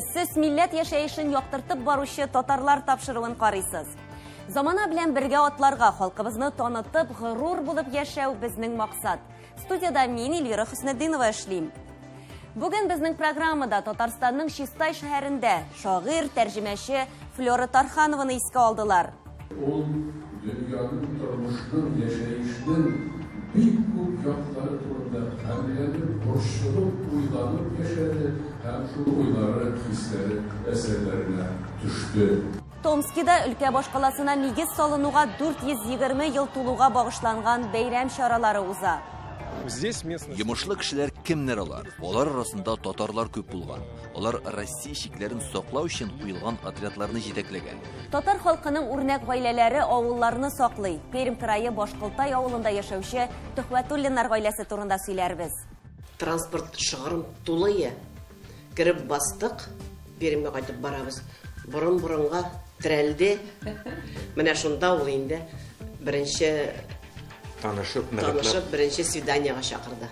сез милләт яшәешен яктыртып баручы татарлар тапшыруын карыйсыз. Замана белән бергә атларга, халкыбызны танытып, горур булып яшәү безнең максат. Студияда мин Эльвира Хөснетдинова эшлим. Бүген безнең программада Татарстанның Чистай шәһәрендә шагыйрь, тәрҗемәче Флора Тарханованы искә алдылар. Ул дөньяның тормышның, яшәешнең бик күп яклары турында һәм борчылып, уйланып яшәде һәм шул уйлары, хисләре әсәрләренә төште. Томскида өлкә башкаласына нигез салынуга 420 ел тулуга багышланган бәйрәм чаралары уза. Йомышлы кешеләр кемнәр алар? Алар арасында татарлар күп булган. Алар Россия чикләрен саклау өчен куелган отрядларны җитәкләгән. Татар халкының үрнәк гаиләләре авылларны саклый. Пермь крае Башкылтай авылында яшәүче Төхвәтуллиннар гаиләсе турында сөйләрбез. Транспорт шыгырым тулые. Кирип бастык, Пермгә кайтып барабыз. Борын-борынга терәлде. Менә шунда ул инде беренче танышып, беренче свиданиягә чакырды.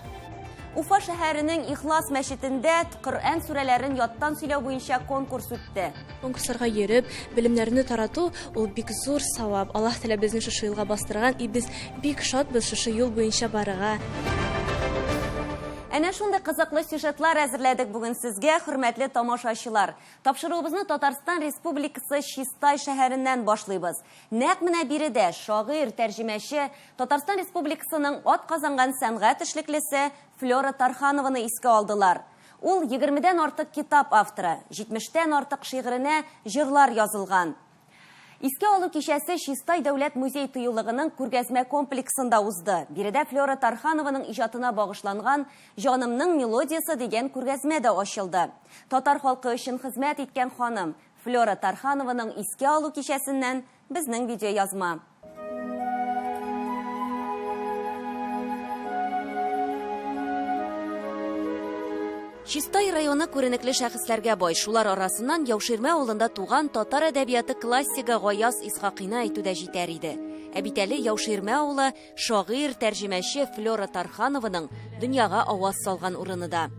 Уфа шәһәренең Ихлас мәчетендә Коръән сүрәләрен яттан сөйләү буенча конкурс үтте. Конкурсларга йөреп, белемнәрне тарату ул бик зур савап. Аллаһ Тәгалә безне шушы юлга бастырган, и без бик шатбыз шушы юл буенча барырга. Әнә шундый кызыклы сюжетлар әзерләдек бүген сезгә, хөрмәтле тамашачылар. Тапшыруыбызны Татарстан Республикасы Чистай шәһәреннән башлыйбыз. Нәкъ менә биредә шагыйрь, тәрҗемәче, Татарстан Республикасының атказанган сәнгать эшлеклесе Флора Тарханованы искә алдылар. Ул 20дән артык китап авторы, 70тән артык шигыренә җырлар язылган. Искә алу кичәсе Чистай дәүләт музей тыюлыгының күргәзмә комплексында узды. Биредә Флора Тарханованың иҗатына багышланган «Җанымның мелодиясе» дигән күргәзмә дә ачылды. Татар халкы өчен хезмәт иткән ханым Флора Тарханованың искә алу кичәсеннән безнең видео язма. Чистай районы күренекле шәхесләргә бай. Шулар арасыннан Яуширмә авылында туган татар әдәбияты классигы Гаяз Исхакыйны әйтүдә җитәр иде. Ә бит әле Яуширмә авылы шагыйрь, тәрҗемәче Флора Тарханованың дөньяга аваз салган урынында.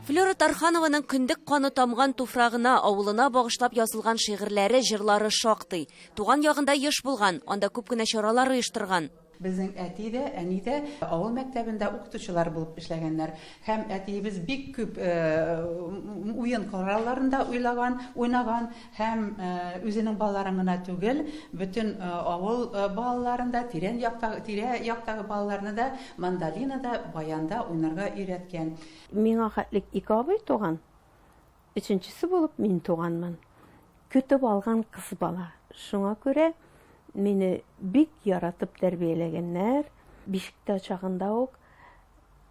Флора Тарханованың көндек каны тамган туфрагына, авылына багышлап язылган шигырьләре, җырлары шактый. Туган ягында еш булган, анда күп кенә чаралар оештырган. Безнең әти дә, әни дә авыл мәктәбендә укытучылар булып эшләгәннәр. Һәм әтиебез бик күп уен коралларында уйнаган һәм үзенең балаларын гына түгел, бөтен авыл балаларында, тирә яктагы балаларны да мандолинада, баянда уйнарга өйрәткән. Миңа хәтлек 2 абый туган. Өченчесе булып мин туганмын. Көтеп алган кыз бала. Шуңа күрә мине бик яратып тәрбияләгәннәр. Бишектә чагында ук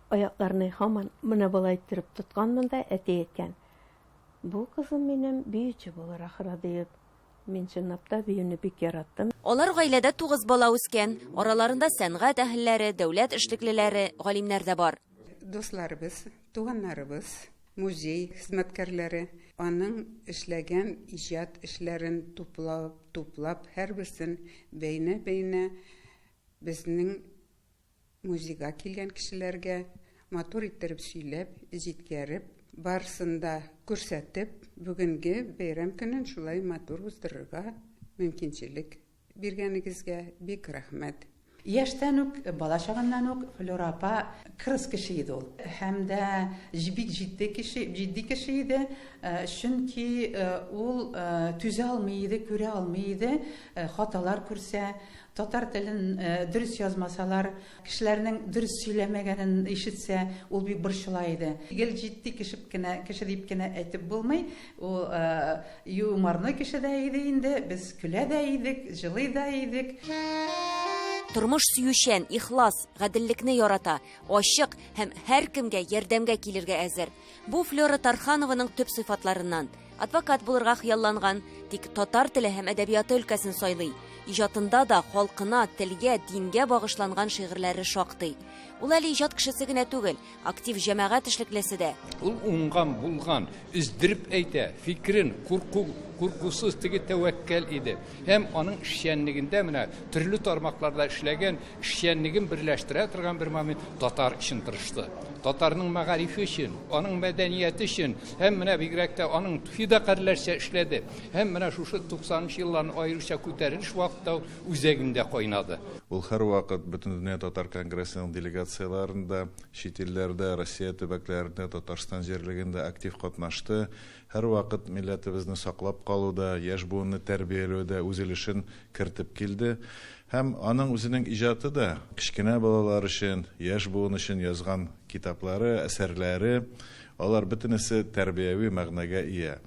аякларны һаман моны булай иттереп тотканмын да әти әйткән. Бу кызым минем биюче булыр ахыры дип. Мин чынлап та биюне бик яраттым. Алар гаиләдә 9 бала үскән. Араларында сәнгать әһелләре, дәүләт эшлеклеләре, галимнәр дә бар. Дусларыбыз, туганнарыбыз, музей хезмәткәрләре аның эшләгән иҗат эшләрен туплап һәрберсен бәйнә безнең музейга килгән кешеләргә матур иттереп сөйләп, җиткәреп, барсында күрсәтеп, бүгенге бәйрәм көнен шулай матур уздырырга мөмкинчелек биргәнегезгә бик рәхмәт. Яшьтән үк, бала чагыннан үк Флора апа кырыс кеше иде ул. Һәм дә бик җитди кеше иде. Чөнки ул түзә алмый иде, күрә алмый иде. Хаталар күрсә, татар телен дөрес язмасалар, кешеләрнең дөрес сөйләмәгәнен ишетсә, ул бик борчыла иде. Гел җитди кеше дип кенә әйтеп булмый. Ул юморны кеше дә иде инде. Без көлә дә идек, җылый да идек. Тормыш сөючән, ихлас, гаделлекне ярата, ачык һәм һәр кемгә ярдәмгә килергә әзер. Бу Флора Тарханованың төп сыйфатларыннан. Адвокат булырга хыялланган, тик татар теле һәм әдәбияты өлкәсен сайлый. Иҗатында да халкына, телгә, дингә багышланган шигырьләре шактый. Ул әле иҗат кешесе генә түгел, актив җәмәгать эшлеклесе дә. Ул уңган булган, издиреп әйтә, фикрен куркусыз теге тәвәккәл иде. Һәм аның эшчәнлегендә менә төрле тармакларда эшләгән эшчәнлеген берләштерә торган бер момент татар өчен тырышты. Татарның мәгарифе өчен, аның мәдәнияте өчен, һәм менә бигрәк тә аның фидакарьләрчә эшләде. Һәм менә шушы 90-нчы елларның аеруча күтәрелеш вакытта үзәгендә кайнады. Ул һәр вакыт бөтен дөнья татар конгрессының делегацияларында, чит илләрдә, Россия төбәкләрендә, Татарстан җирлегендә актив катнашты. Һәр вакыт милләтебезне саклап калуда, яшь буынны тәрбияләүдә үз өлешен кертеп килде. Һәм аның үзенең иҗаты да кичкенә балалар өчен, яшь буын өчен язган китаплары, әсәрләре, алар бөтенесе тәрбияви мәгънәгә ия.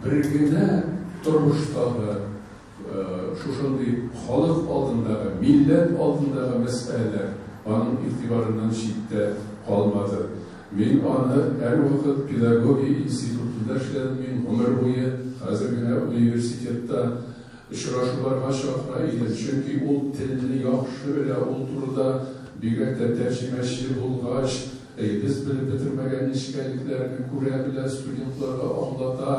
Бер генә тормыштагы шушындый халык алдындагы, милләт алдындагы мәсьәләләр аның игътибарыннан читтә калмады. Мин аны һәр вакыт педагогия институтында эшләдем, мин гомер буе хәзер генә университетта очрашуларга чакыра идем, чөнки ул телне яхшы белә, ул турыда бигрәк тә тәрҗемәче булгач, без белеп бетермәгән нечкәлекләрне күрә белә, студентларга аңлата.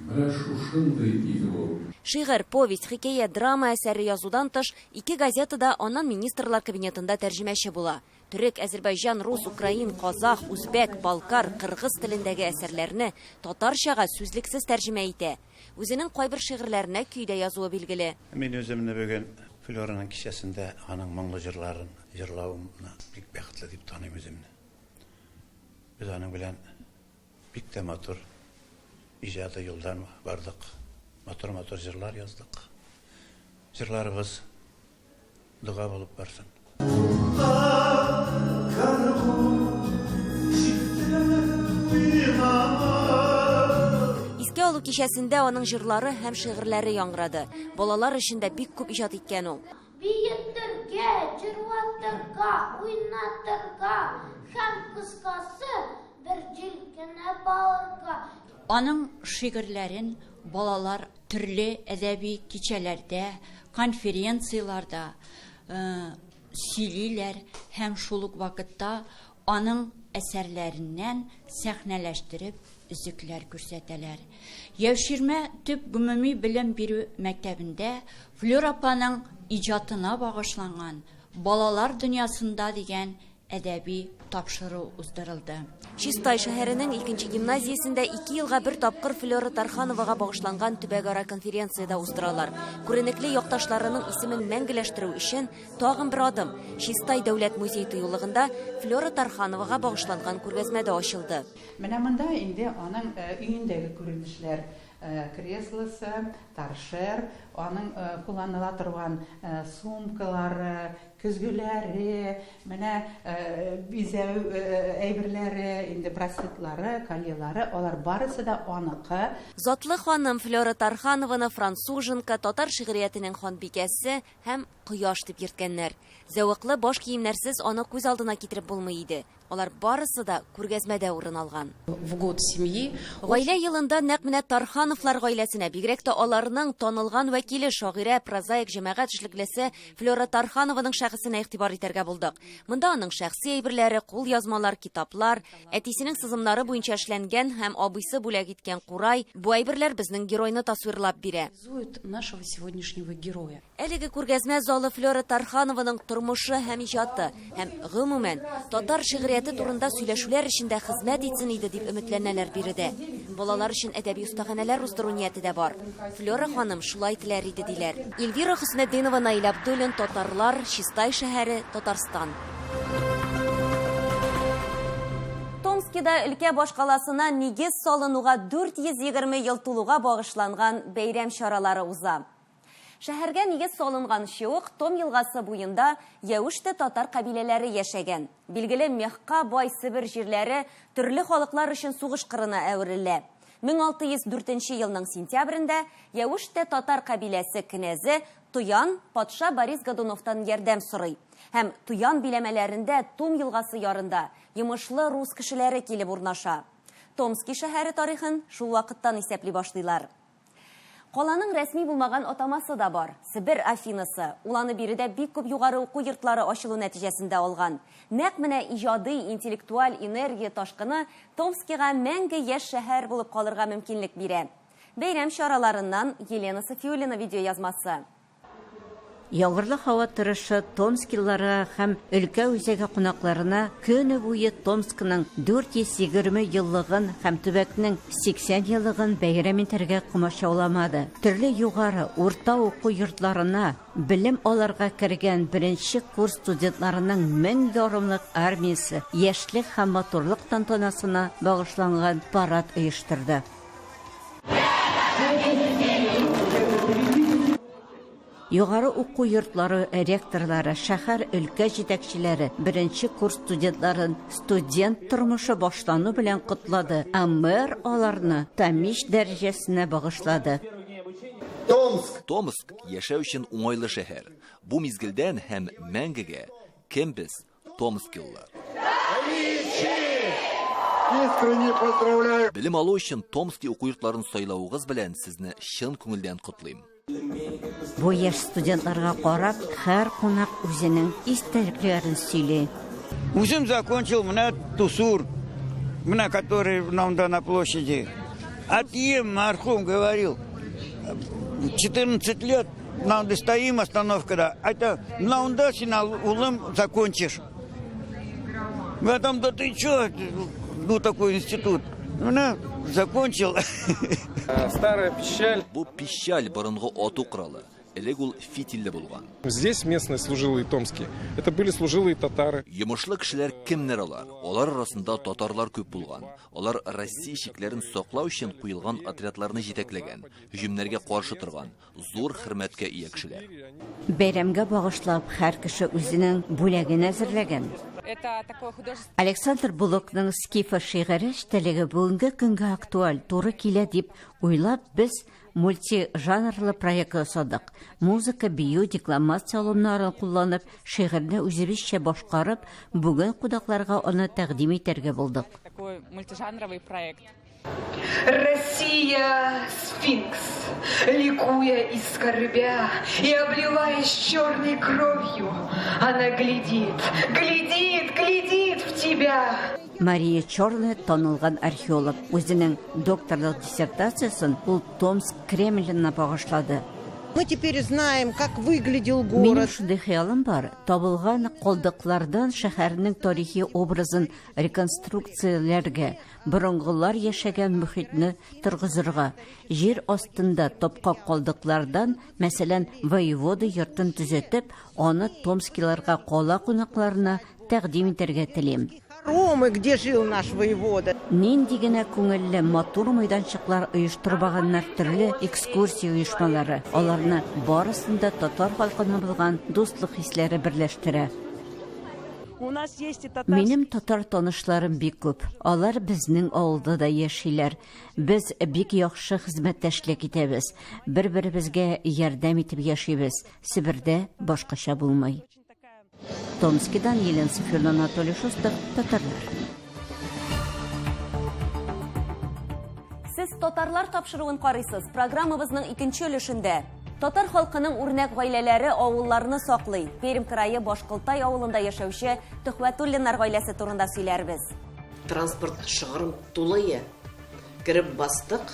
Менә шушындый иде ул. Шигырь, повесть, хикәя, драма әсәре язудан тыш, 2 газетада аннан министрлар кабинетында тәрҗемәче була. Төрек, Азербайҗан, рус, украин, казах, үзбәк, балкар, кыргыз телендәге әсәрләрне татарчага сүзлексез тәрҗемә итә. Үзенең кайбер шигырьләренә көйдә язуы билгеле. Мин үземне бүген Флораның кичәсендә аның моңлы җырларын җырлавымны бик бәхетле дип таныйм үземне. Без аның белән бик тә матур иҗаты юлдан бардык. Матур җырлар яздык. Җырларыбыз дуга булып барсын. Искә алу кичәсендә аның җырлары һәм шигырьләре яңгырады. Балалар өчен дә бик күп иҗат иткән ул. Биетергә, җырлатырга, уйнатырга, һәм кыскасы бер җилкенә баурга. Аның шигырьләрен балалар төрле әдәби кичәләрдә, конференцияларда сөйлиләр һәм шул ук вакытта аның әсәрләреннән сәхнәләштереп үзекләр күрсәтәләр. Яуширмә төп гомуми белем бирү мәктәбендә Флора апаның иҗатына багышланган балалар дөньясында дигән әдәби тапшыру уздырылды. Чистай шәһәренең 2-нче гимназиясендә 2 елга бер тапкыр Флора Тархановага багышланган төбәкара конференцияда уздыралар. Күренекле якташларының исемен мәңгеләштерү өчен тагын бер адым Чистай дәүләт музей тыюлыгында Флора Тархановага багышланган күргәзмәдә ачылды. Менә монда инде аның өендәге күренешләр, креслосы, торшер, аның кулланыла торган сумкалары, көзгеләре, менә бизәү әйберләре, инде браслетлары, кольелары, алар барысы да аныкы. Затлы ханым Флора Тарханованы француженка, татар шигъриятенең ханбикәсе һәм кояш дип йөрткәннәр. Зәвыклы баш киемнәрсез аны күз алдына китереп булмый иде. Алар барысы да күргәзмәдә урын алган. В год семьи Гаилә елында нәкъ менә Тархановлар гаиләсенә, бигрәк тә аларның танылган вәкиле, шагыйрә, прозаик җәмәгать эшлеклесе Флора Тарханованың шәхесенә игътибар итәргә булдык. Монда аның шәхси әйберләре, кул язмалар, китаплар, әтисенең сызымнары буенча эшләнгән һәм абыйсы бүләк иткән курай, бу әйберләр безнең геройны тасвирлап бирә. Нашего сегодняшнего героя. Әлеге күргәзмә залы Флора Тарханованың тормышы һәм иҗаты һәм гомумән татар шигърияте турында сөйләшүләр эчендә хезмәт итсен иде дип өметләнәләр биредә. Балалар өчен әдәби остаханәләр уздыру нияте дә бар. Флора ханым шулай теләр иде диләр. Эльвира Хөснетдинова, Наил Абдуллин, Татарлар, Чистай шәһәре, Татарстан. Томскида өлкә башкаласына нигез салынуга 420 ел тулуга багышланган бәйрәм чаралары уза. Шәһәргә нигез салынган шук Том елгасы буенда яушты татар кабиләләре яшәгән. Билгеле Мехка, Бай, Сибир җирләре төрле халыклар өчен сугыш кырына әверелә. 1604 елның сентябрендә яушты татар кабиләсе князы Туян патша Борис Годуновтан ярдәм сорый. Һәм Туян биләмәләрендә Том елгасы ярында йомышлы рус кешеләре килеп урнаша. Томски шәһәре тарихын шул вакыттан исәпли башлыйлар. Қаланың рәсми булмаган атамасы да бар. Сібір Афинасы. Уланы биредә бик күп югары уку йортлары ачылу нәтиҗәсендә алган. Нәкъ менә иҗади, интеллектуаль энергия ташкыны Томскига мәңге яшь шәһәр булып калырга мөмкинлек бирә. Бәйрәм чараларыннан Елена Софиулина видео язмасы. Яңгырлы һава торышы томскиларга һәм өлкә үзәге кунакларына көне буе Томскның 420 еллыгын һәм төбәкнең 80 еллыгын бәйрәм итәргә комачауламады. Төрле югары, урта уку йортларына белем аларга кергән беренче курс студентларының 1000 ярымлык армиясе яшьлек һәм матурлык тантанасына багышланган парад оештырды. Югары уку йортлары ректорлары, шәһәр өлкә җитәкчеләре беренче курс студентларын студент тормышы башлану белән котлады, ә мэр аларны тамиш дәрәҗәсенә багышлады. Томск яшәү өчен уңайлы шәһәр. Бу мизгелдән һәм мәңгегә кем без, томскиллар. Белем алу өчен Томский уку йортларын сайлауыгыз белән сезне чын күңелдән котлыйм. Бу яшь студентларга карап, һәр кунак үзенең истәлекләрен сөйли. Үзем закончил менә Тусур, менә который нам на площади. Атьем мархум говорил, 14 лет нам стоим остановка, это на ундасина улым закончишь. В этом да ты чё, ну такой институт. Менә закончил. Старая пищаль. Бу пищаль борынгы ату кралы. Элек ул фитилле булган. Здесь местные служилые томские. Это были служилые татары. Йомышлы кешеләр кемнәр алар? Алар арасында татарлар күп булган. Алар Россия шикләрен саклау өчен куелган отрядларны җитәкләгән, һөҗүмнәргә каршы торган, зур хөрмәткә ия кешеләр. Бәйрәмгә багышлап һәр кеше үзенең бүләген әзерләгән. Александр Булокның Скифа шигъре эчтәлеге бүгенге көнгә актуаль, туры килә дип уйлап, без мультижанрлы проект ясадык. Музыка, бию, декламация алымнарын кулланып, шигырьне үзебезчә башкарып, бүген кунакларга аны тәкъдим итәргә булдык. Такой мультижанровый проект. Россия — сфинкс, ликуя и скорбя, и обливаясь черной кровью, она глядит, глядит, глядит в тебя. Мария Чорная танылган археолог. Үзенең докторлык диссертациясын ул Томск Кремленына багышлады. Мы теперь знаем, как выглядел город. Минем шундый хыялым бар. Табылган калдыклардан шәһәрнең тарихи образын реконструкцияләргә, борынгылар яшәгән мөхитне торгызырга, җир астында топкан калдыклардан, мәсәлән, воевода йортын төзәтеп, аны томскиларга кала кунакларына тәкъдим итәргә телим. Ромы, где жил наш воевода. Нинди генә күңелле матур мәйданчыклар оештырбаганнар, төрле экскурсия оешмалары. Аларны барысында татар халкына булган дуслык хисләре берләштерә. Минем татар танышларым бик күп. Алар безнең авылда да яшиләр. Без бик яхшы хезмәттәшлек итәбез. Бер-беребезгә ярдәм итеп яшибез. Сибирдә башкача булмай. Томскидан Елена Софиулина, Анатолий Шустов, татарлар. Сез татарлар тапшыруын карыйсыз. Программабызның икенче өлешендә татар халкының үрнәк гаиләләре авылларны саклый. Пермь крае Башкылтай авылында яшәүче Төхвәтуллиннар гаиләсе турында сөйләрбез. Транспорт шыгырым тулые. Кіріп бастық,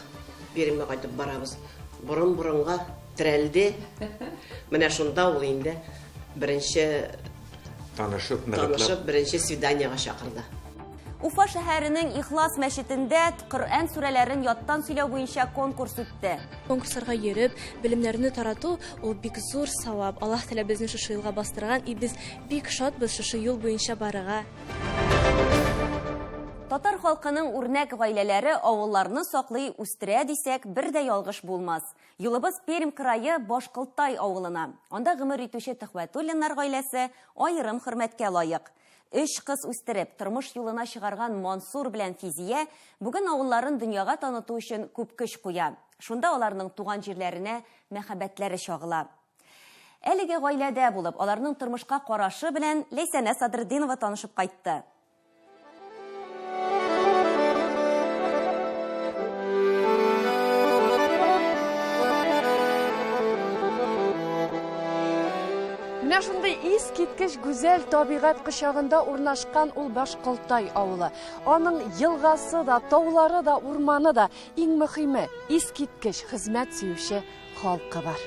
Пермьгә кайтып барабыз. Борын-борынга терәлде. Менә шунда ул инде беренче танышып, беренче свиданиягә чакырды. Уфа шәһәренең Ихлас мәчетендә Коръән сүрәләрен яттан сөйләү буенча конкурс үтте. Конкурсларга йөреп, белемнәрне тарату ул бик зур савап. Аллаһ Тәгалә безне шушы юлга бастырган, и без бик шатбыз шушы юл буенча барырга. Татар халкының үрнәк гаиләләре авылларны саклый, үстерә дисәк, бер дә ялгыш булмас. Юлыбыз Пермь крае Башкылтай авылына. Анда гомер итүче Төхвәтуллиннар гаиләсе аерым хөрмәткә лаек. 3 кыз үстереп, тормыш юлына чыгарган Мансур белән Физия бүген авылларын дөньяга таныту өчен күп көч куя. Шунда аларның туган җирләренә мәхәббәтләре чагыла. Әлеге гаиләдә булып, аларның тормышка карашы белән Ләйсәнә Садырдинова танышып кайтты. Менә шундый искиткеч гүзәл табигать кочагында урнашкан ул Башкалтай авылы. Аның елгасы да, таулары да, урманы да, иң мөһиме, искиткеч хезмәт сөюче халкы бар.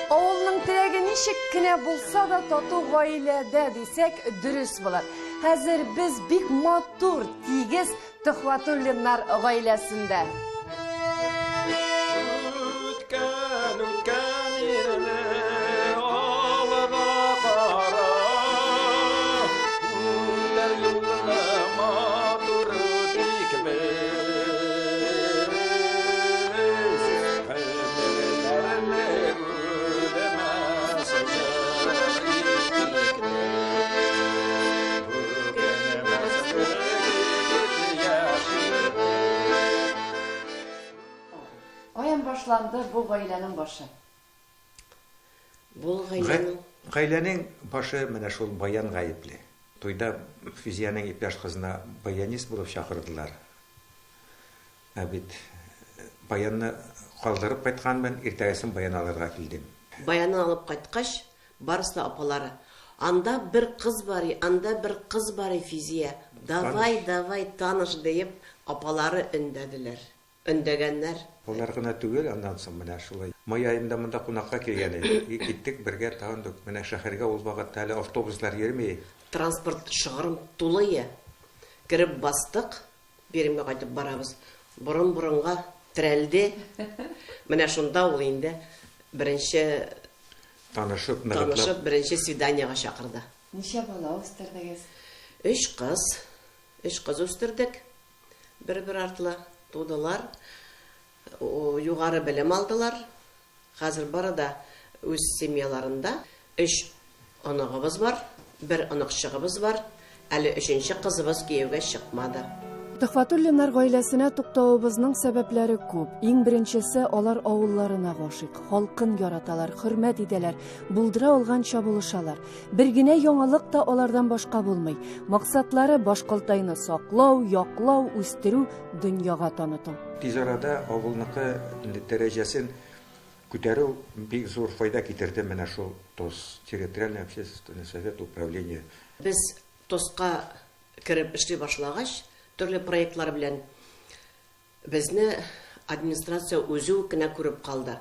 Авылның теләге ничек кенә булса да тату гаиләдә дисәк дөрес булыр. Хәзер без бик матур, тигез Төхвәтуллиннар гаиләсендә. Башланды бу гаиләнең башы. Бу гаиләнең башы менә шул Баян гаепле. Туйда Физияның иптәш кызына баянист булып чакырдылар. Ә бит Баянны калдырып кайтканмын, иртәгесен Баян алырга килдем. Баянны алып кайткач, барысы апалары. Анда бер кыз бар, анда бер кыз бар Физия. Давай, таныш дип апалары өндәделәр. Өндәгәннәр. Олар гына түгел, аннан соң менә шулай. Май айында монда кунакка килгән идек. Киттек бергә тагын менә шәһәргә ул вакытта әле автобуслар йөрми. Транспорт шыгырым тулы. Киреп бастык, Пермьгә кайтып барабыз. Борын-борынга терәлде. Менә шунда ул инде беренче танышып, беренче свиданиягә чакырды. Ничә бала үстердегез? 3 кыз. 3 кыз үстердек. Бер артлы тудылар. Югары белем алдылар. Хәзер барыда үз семьяларында 3 анагыбыз бар, 1 анакчыгыбыз бар. Әле 3нче кызыбыз кияүгә чыкмады. Төхвәтуллиннар гаиләсенә туктавыбызның сәбәпләре күп. Иң беренчесе алар авылларына гашыйк, халкын яраталар, хөрмәт итәләр, булдыра алганча булышалар. Бер генә яңалык та алардан башка булмый. Максатлары Башкалтайны саклау, яклау, үстерү, дөньяга таныту. Тиз арада авылныкы дәрәҗәсен күтәрү бик зур файда китерде менә шул ТОС, территориальный общественный совет управления. Без ТОСка кирип эшли башлагач, төрле проектлар белән безне администрация үзе генә күреп калды.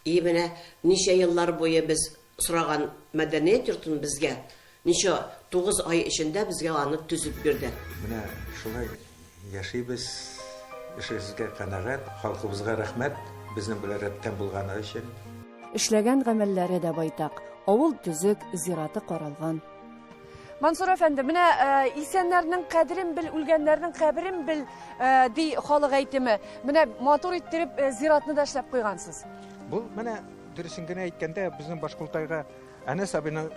И менә ничә еллар буе без сораган мәдәният йортын безгә ничә 9 ай эчендә безгә аны төзеп бирде. Менә шулай яшибез, эшебезгә канәгать, халкыбызга рәхмәт, безнең белән рәттән булганы өчен. Эшләгән гамәлләре дә байтак. Авыл төзек, зираты каралган. Мансур әфәнде, менә исәннәрнең кадерен бил, үлгәннәрнең каберен бил ди халык әйтеме. Менә матур иттереп зиратны да эшләп куйгансыз. Бу менә дөресен генә әйткәндә безнең Башкалтайга Әнәс абыйның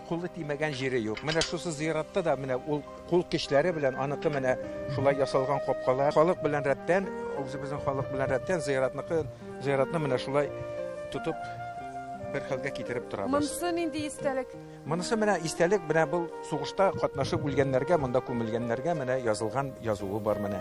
кулы тимәгән җире юк. Менә шусы зиратта да менә ул кул кишләре белән аныкы менә шулай ясалган капкалар. Халык белән рәттән, үзебезнең халык белән рәттән зиратны менә шулай тутып бер хәлгә китереп торабыз. Монысы нинди истәлек? Монысы менә истәлек, менә бу сугышта катнашып үлгәннәргә, монда күмелгәннәргә менә язылган язуы бар менә.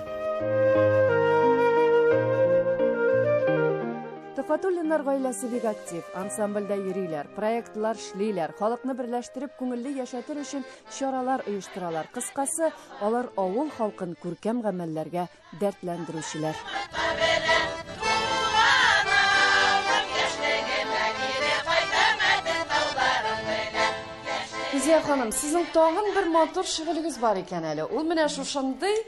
Төхвәтуллинар гаиләсе бик актив, ансамбльдә йөриләр, проектлар эшлиләр, халыкны берләштереп күңелле яшәтер өчен чаралар оештыралар. Кыскасы, алар авыл халкын күркәм гамәлләргә дәртләндерүчеләр. Физия ханым, сезнең тагын бер матур шөгылегез бар икән әле. Ул менә шушындый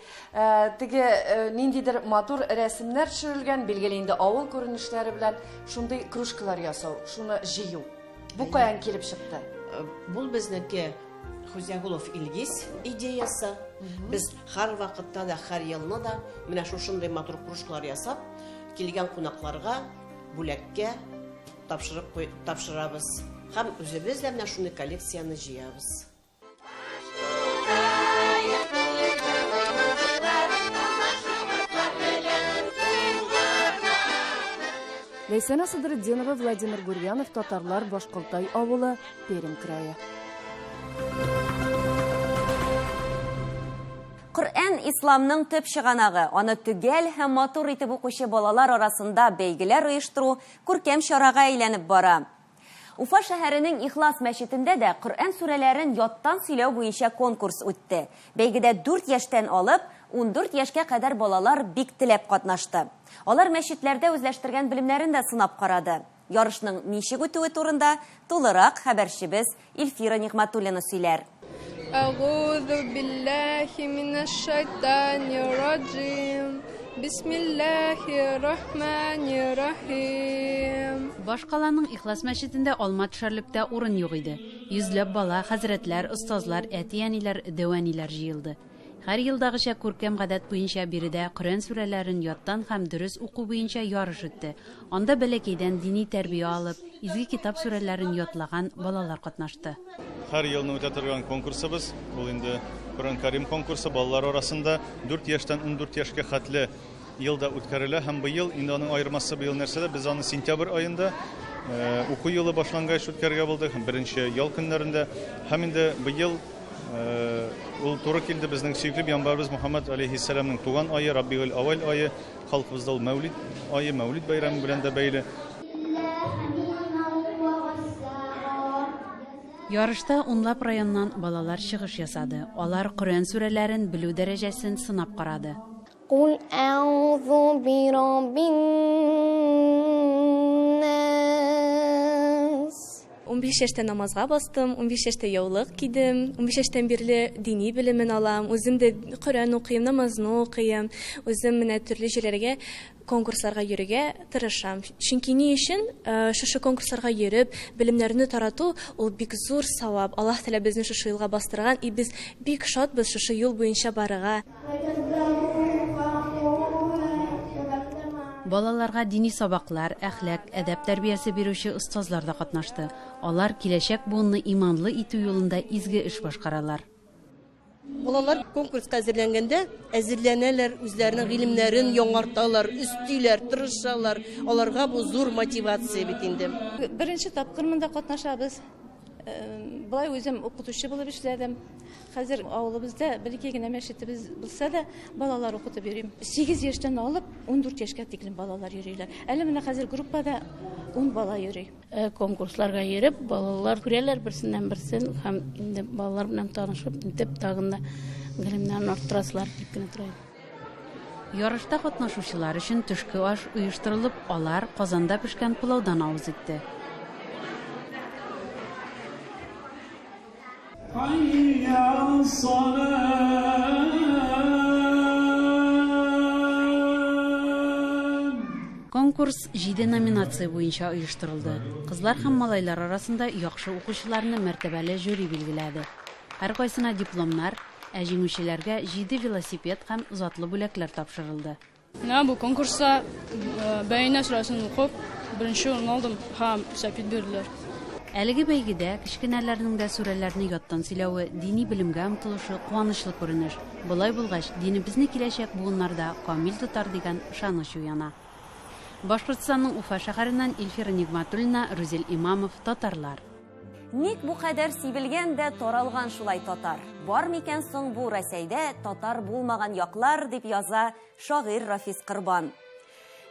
ниндидер матур рәсемнәр төшерелгән, билгеле инде авыл күренешләре белән шундый кружкалар ясау, шуны җыю. Бу каян килеп чыкты? Бу безнеке Хузягулов Илгиз идеясы. Без һәр вакытта да, һәр елны да менә шушындый матур кружкалар ясап, килгән кунакларга бүләккә тапшырабыз. Һәм үзебез дә менә шуны коллекцияны җыябыз. Ләйсәнә Сыдырдинова, Владимир Гурьянов, Татарлар, Башкалтай авылы, Пермь крае. Коръән исламның төп чыганагы, аны төгәл һәм матур итеп укучы балалар арасында бәйгеләр оештыру күркәм чарага әйләнеп бара. Уфа шәһәренең Ихлас мәчетендә дә Коръән сүрәләрен яттан сөйләү буенча конкурс үтте. Бәйгедә 4 яшьтән алып 14 яшькә кадәр балалар бик теләп катнашты. Алар мәчетләрдә үзләштергән белемнәрен дә сынап карады. Ярышның ничек үтүе турында тулырак хәбәрчебез Илфира Нигъматуллина сөйләр. Аъузу биллахи минаш-шайтанир раджим. Бисмиллахир-рахманир-рахим. Башкаланың Ихлас мәчетендә алма төшәрлектә урын юк иде. Йөзләп бала, хәзрәтләр, остазлар, әтияниләр, дәваниләр җыелды. Һәр елдагыча күркәм гадәт буенча биредә Коръән сүрәләрен яттан һәм дөрес уку буенча ярыш үтте. Анда бәләкәйдән дини тәрбия алып, изге китап сүрәләрен ятлаган балалар катнашты. Һәр елны үтә торган конкурсыбыз, бу инде Коръән Кәрим конкурсы балалар арасында 4 яшьтән 14 яшькә хәтле елда үткәрелә һәм быел инде аның айырмасы быел нәрсәдә без аны сентябрь аенда уку елы башлангач үткәргә булдык, беренче ял көннәрендә һәм инде быел ул туры килде безнең сөйкле Пәйгамбәрбез Мөхәммәд алейһиссәламның туган айы, Раббигул Аввал айы, халкыбызда ул Мәүлид айы, Мәүлид бәйрәме белән дә бәйле. Ярышта унлап районнан балалар чыгыш ясады. Алар Коръән сүрәләрен белү дәрәҗәсен сынап карады. Кул аъузу бираббин нас. 15 яшьтә намазга бастым, 15 яшьтә яулык кидем, 15 яшьтән бирле дини белемен алам, үзем дә Коръән укыйм, намазны укыйм, үзем менә төрле җирләргә конкурсларга йөрергә тырышам. Чөнки ни өчен шушы конкурсларга йөреп, белемнәрне тарату ул бик зур савап. Аллаһ Тәгалә безне шушы юлга бастырган, и без бик шатбыз шушы юл буенча барырга. Балаларга дини сабаклар, әхлак, әдәп тәрбиясе бирүче остазлар да катнашты. Алар киләчәк буынны иманлы итү юлында изге эш башкаралар. Балалар конкурска әзерләнгәндә әзерләнәләр, үзләренең гыйлемнәрен яңарталар, үстиләр, тырышалар. Аларга бу зур мотивация бит инде. Беренче тапкыр монда катнашабыз. Булай үзем укытучы булып эшләдем. Хәзер авылыбызда бер-ике генә мәчетебез булса да, балалар укытып йөрим. 8 яшьтән алып 14 яшькә тиклем балалар йөриләр. Әле менә хәзер группада 10 бала йөри. Конкурсларга йөреп, балалар күрәләр берсеннән берсен һәм инде балалар белән танышып, интеп тагында гыйлемнәрен арттырасылар дип кенә торам. Ярышта катнашучылар өчен төшке аш оештырылып, алар Казанда пешкән пылаудан авыз итте. Конкурс 7 номинация буенча оештырылды. Кызлар һәм малайлар арасында яхшы укучыларны мәртәбәле жюри билгеләде. Һәр кайсына дипломнар, ә җиңүчеләргә 7 велосипед һәм затлы бүләкләр тапшырылды. Бу конкурста бәйнә сүрәсен укып, беренче урын алдым һәм сәпит бирделәр. Әлеге бәйгедә кечкенәләрнең дә сүрәләрне яттан сөйләве, дини белемгә омтылышы куанычлы күренеш. Булай булгач, динебезне киләчәк буыннарда камил тотар дигән ышаныч уяна. Башкортстанның Уфа шәһәреннән Илфира Нигъматуллина, Рүзел Имамов, татарлар. Ник бу кадәр сибелгән дә таралган шулай татар? Бар микән соң бу Россиядә татар булмаган яклар дип яза шагыйрь Рафис Корбан.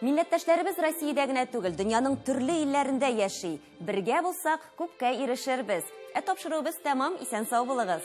Милләттәшләребез Россиядә генә түгел, дөньяның төрле илләрендә яши. Бергә булсак, күпкә ирешербез. Тапшыруыбыз тәмам, исән сау булыгыз.